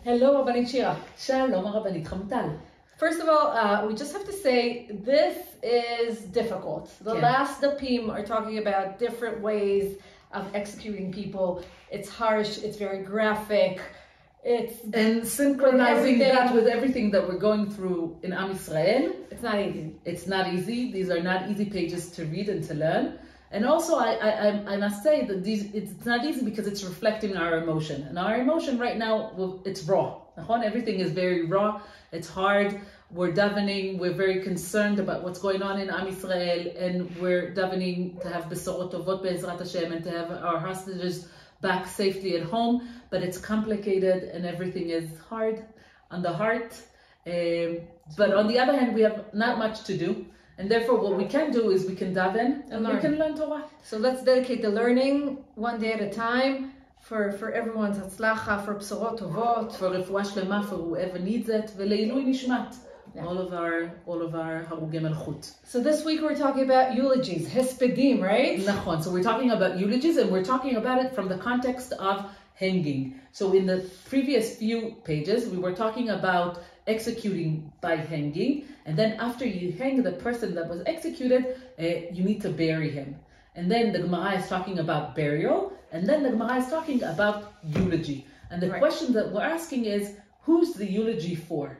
Hello, Rabbanit Shira. Shalom, Rabbanit Hamutal. First of all, we just have to say this is difficult. The last dapim are talking about different ways of executing people. It's harsh, it's very graphic. And synchronizing that with everything that we're going through in Am Yisrael. It's not easy. It's not easy. These are not easy pages to read and to learn. And also, I must say that it's not easy because it's reflecting our emotion. And our emotion right now, it's raw. Everything is very raw. It's hard. We're davening. We're very concerned about what's going on in Am Yisrael. And we're davening to have besorot tovot be'ezrat Hashem and to have our hostages back safely at home. But it's complicated and everything is hard on the heart. But on the other hand, we have not much to do. And therefore, what we can do is we can daven and we can learn Torah. So let's dedicate the learning one day at a time for everyone's hatzlacha, for besorot tovot, for refuah shlema, for whoever needs it, v'leilui nishmat. All of our harugei malchut. So this week we're talking about eulogies, hespedim, right? Nachon. So we're talking about eulogies, and we're talking about it from the context of hanging. So in the previous few pages, we were talking about executing by hanging, and then after you hang the person that was executed, you need to bury him. And then the Gemara is talking about burial, and then the Gemara is talking about eulogy. And the question that we're asking is, who's the eulogy for?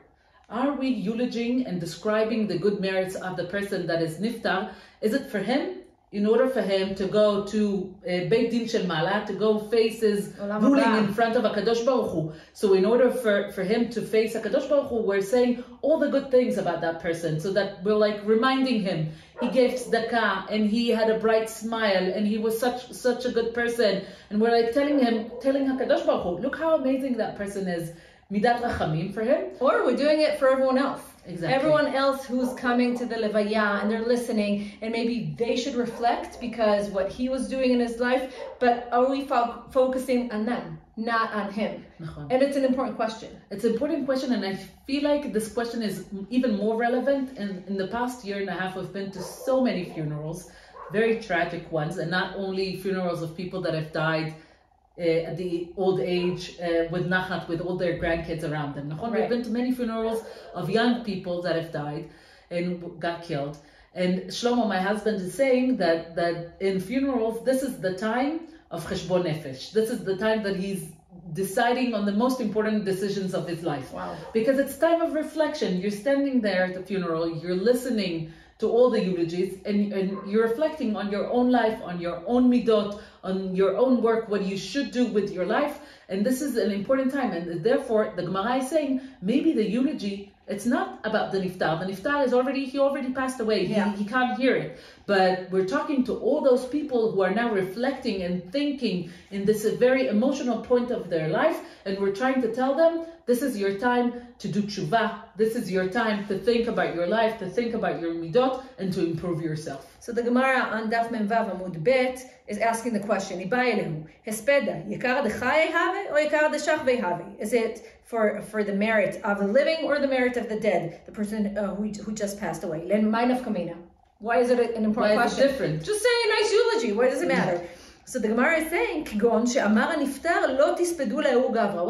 Are we eulogizing and describing the good merits of the person that is niftar? Is it for him? In order for him to go to Beit Din Shel Mala, to go face his ruling in front of HaKadosh Baruch Hu. So in order for him to face HaKadosh Baruch Hu, we're saying all the good things about that person, so that we're like reminding him, he gave tzedakah, and he had a bright smile, and he was such a good person. And we're like telling HaKadosh Baruch Hu, look how amazing that person is. Midat Rachamim for him. Or we're doing it for everyone else. Exactly. Everyone else who's coming to the levaya and they're listening, and maybe they should reflect because what he was doing in his life, but are we focusing on them, not on him? And it's an important question. It's an important question, and I feel like this question is even more relevant. And in the past year and a half, we've been to so many funerals, very tragic ones, and not only funerals of people that have died at the old age, with nachat, with all their grandkids around them. We've been to many funerals of young people that have died and got killed. And Shlomo, my husband, is saying that in funerals, this is the time of cheshbon nefesh. This is the time that he's deciding on the most important decisions of his life. Wow. Because it's time of reflection. You're standing there at the funeral, you're listening to all the eulogies, and you're reflecting on your own life, on your own midot, on your own work, what you should do with your life. And this is an important time. And therefore, the Gemara is saying, maybe the eulogy, it's not about the niftar. The niftar is he already passed away. He can't hear it. But we're talking to all those people who are now reflecting and thinking in this very emotional point of their life. And we're trying to tell them, this is your time to do tshuva. This is your time to think about your life, to think about your midot, and to improve yourself. So the Gemara on Daf Memvav Amud Bet is asking the question, Hespeda, Yekar Dechai Have or Yekar Deshachvei Have? Is it for the merit of the living or the merit of the dead, the person who just passed away? Len Mainaf Kamina. Why is it an important question? Why is it different? Just say a nice eulogy. Why does it matter? So the Gemara is saying, what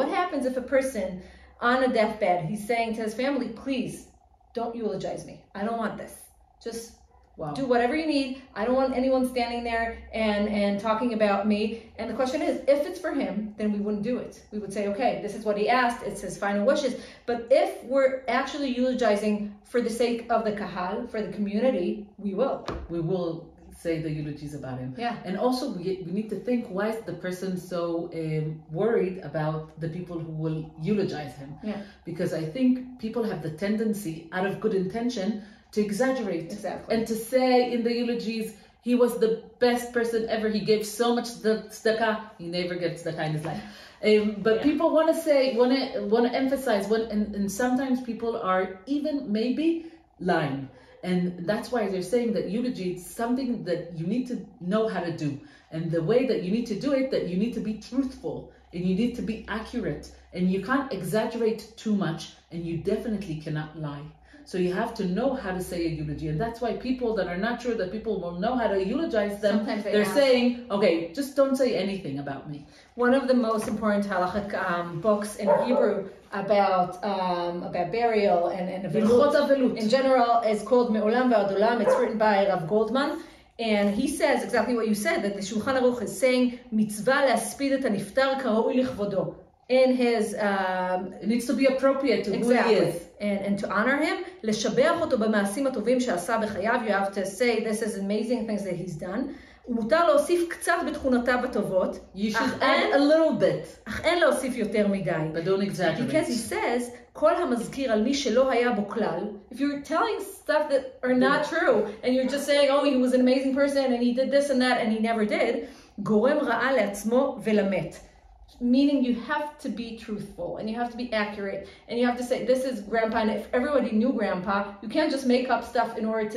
happens if a person on a deathbed, he's saying to his family, please don't eulogize me. I don't want this. Just do whatever you need. I don't want anyone standing there and talking about me. And the question is, if it's for him, then we wouldn't do it. We would say, okay, this is what he asked. It's his final wishes. But if we're actually eulogizing for the sake of the kahal, for the community, we will. We will say the eulogies about him. Yeah. And also we need to think, why is the person so worried about the people who will eulogize him? Yeah. Because I think people have the tendency, out of good intention, to exaggerate. Exactly. And to say in the eulogies, he was the best person ever. He gave so much tzedakah. He never gave tzedakah in his life. But people want to say, want to emphasize, and sometimes people are even maybe lying. And that's why they're saying that eulogy is something that you need to know how to do. And the way that you need to do it, that you need to be truthful and you need to be accurate. And you can't exaggerate too much, and you definitely cannot lie. So you have to know how to say a eulogy. And that's why people that are not sure that people will know how to eulogize them, they're saying, okay, just don't say anything about me. One of the most important halachic books in Hebrew about burial and avelut in general is called Me'olam Ve'ad Olam. It's written by Rav Goldman. And he says exactly what you said, that the Shulchan Aruch is saying, mitzvah להספיד את הנפטר כראוי לכבודו. In his, it needs to be appropriate to who he is. And to honor him, לשבח אותו במעשים הטובים שעשה בחייו. You have to say, this is amazing things that he's done. ומותר להוסיף קצת בתכונותיו הטובות. You should add a little bit. אך אין להוסיף יותר מדי. But don't exaggerate. Because he says, כל המזכיר על מי שלא היה בו כלל, if you're telling stuff that are not true, and you're just saying, oh, he was an amazing person, and he did this and that, and he never did, גורם רעה לעצמו ולמת. Meaning you have to be truthful, and you have to be accurate, and you have to say, this is Grandpa, and if everybody knew Grandpa, you can't just make up stuff in order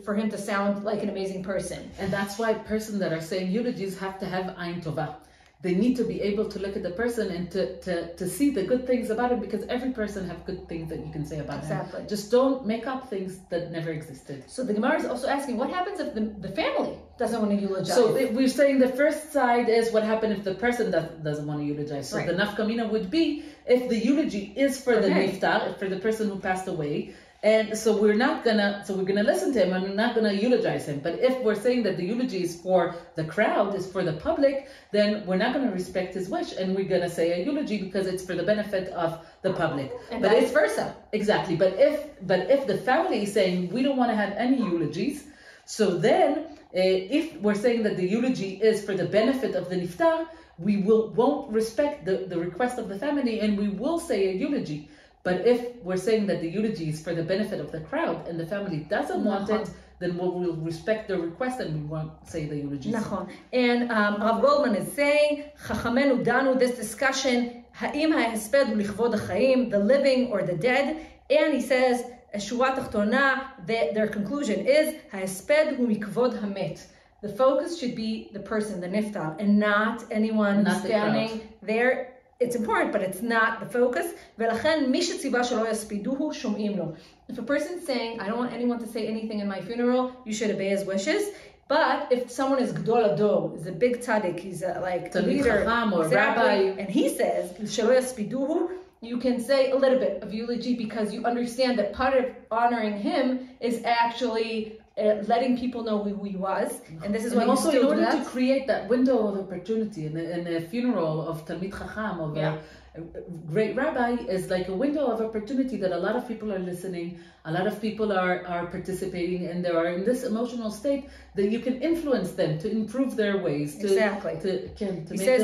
for him to sound like an amazing person. And that's why persons that are saying eulogies have to have ayin tovah. They need to be able to look at the person and to see the good things about him, because every person have good things that you can say about him. Just don't make up things that never existed. So the Gemara is also asking, what happens if the family doesn't want to eulogize? So we're saying the first side is what happens if the person doesn't want to eulogize. So the nafkamina would be if the eulogy is for the niftar, for the person who passed away. And so we're gonna listen to him and we're not gonna eulogize him. But if we're saying that the eulogy is for the crowd, is for the public, then we're not gonna respect his wish, and we're gonna say a eulogy because it's for the benefit of the public. And vice versa. Exactly. But if the family is saying we don't want to have any eulogies, so then if we're saying that the eulogy is for the benefit of the niftar, we won't respect the request of the family, and we will say a eulogy. But if we're saying that the eulogy is for the benefit of the crowd and the family doesn't want it, then we'll respect the request and we won't say the eulogy. And Rav Goldman is saying, Chachamenu danu, this discussion, Ha'im ha'hesped hu lichvod ha'chaim, the living or the dead. And he says, Shura tachtona, their conclusion is, Ha'hesped hu mikvod hamet. The focus should be the person, the niftar, and not anyone standing there. It's important, but it's not the focus. ולכן, מי שציווה שלא יספידוהו, שומעים לו. If a person's saying, I don't want anyone to say anything in my funeral, you should obey his wishes. But if someone is Gdol Ador, is a big tzaddik, he's like a leader, or rabbi, and he says, שלא יספידוהו, you can say a little bit of eulogy because you understand that part of honoring him is actually letting people know who he was, and this is why also in order to create that window of opportunity in a funeral of Talmid Chacham, of a great rabbi, is like a window of opportunity that a lot of people are listening, a lot of people are participating, and they are in this emotional state that you can influence them to improve their ways. He says,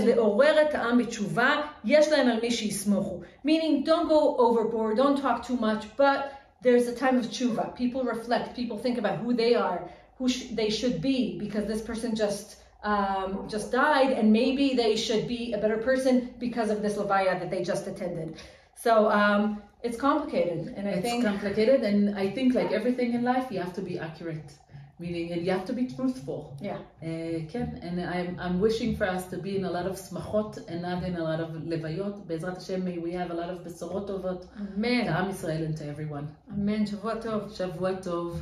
meaning don't go overboard, don't talk too much, but there's a time of tshuva. People reflect. People think about who they are, who they should be, because this person just died, and maybe they should be a better person because of this levaya that they just attended. So it's complicated, and I think like everything in life, you have to be accurate, meaning, and you have to be truthful. And I'm wishing for us to be in a lot of smachot and not in a lot of levayot. Be'ezrat Hashem, may we have a lot of besorot tovot. Amen. To Am Yisrael and to everyone. Amen. Shavua tov. Shavua tov.